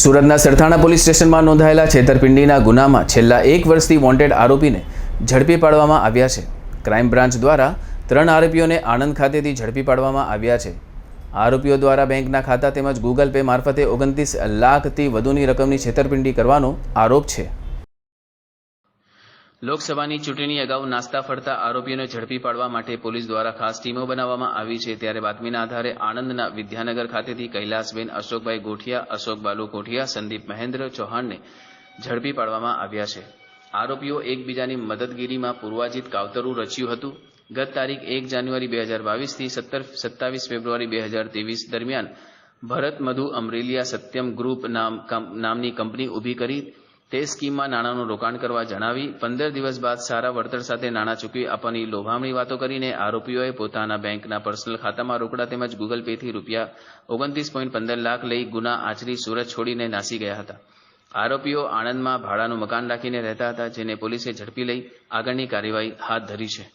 સુરતના સરથાણા પોલીસ સ્ટેશનમાં નોંધાયેલા છેતરપિંડીના ગુનામાં છેલ્લા 1 વર્ષથી વોન્ટેડ આરોપીને ઝડપી પાડવામાં આવ્યા છે। ક્રાઇમ બ્રાન્ચ દ્વારા 3 આરોપીઓને આણંદ ખાતેથી ઝડપી પાડવામાં આવ્યા છે। આરોપીઓ દ્વારા બેંકના ખાતા તેમજ ગૂગલ પે મારફતે 29 લાખથી વધુની રકમની છેતરપિંડી કરવાનો આરોપ છે। લોકસભાની ચૂંટણી અગાઉ નાસ્તા ફરતા આરોપીઓને ઝડપી પાડવા માટે પોલીસ દ્વારા ખાસ ટીમો બનાવવામાં આવી છે। ત્યારે બાતમીના આધારે આણંદના વિદ્યાનગર ખાતેથી કૈલાસબેન અશોકભાઈ ગોઠિયા, અશોક બાલુ ગોઠિયા, સંદીપ મહેન્દ્ર ચૌહાણને ઝડપી પાડવામાં આવ્યા છે। આરોપીઓ એકબીજાની મદદગીરીમાં પૂર્વાજિત કાવતરું રચ્યું હતું। ગત તારીખ 1 જાન્યુઆરી 2022 થી 27 ફેબ્રુઆરી 2023 દરમિયાન ભરત મધુ અમરેલિયા સત્યમ ગ્રુપ નામની કંપની ઊભી કરી તે સ્કીમમાં નાણાંનું રોકાણ કરવા જણાવી 15 દિવસ બાદ સારા વળતર સાથે નાણાં ચૂકવી આપવાની લોભામણી વાતો કરીને આરોપીઓએ પોતાના બેંકના પર્સનલ ખાતામાં રોકડા તેમજ ગૂગલ પેથી રૂપિયા 29.15 લાખ લઈ ગુના આચરી સુરત છોડીને નાસી ગયા હતા। આરોપીઓ આણંદમાં ભાડાનું મકાન રાખીને રહેતા હતા, જેને પોલીસે ઝડપી લઈ આગળની કાર્યવાહી હાથ ધરી છે।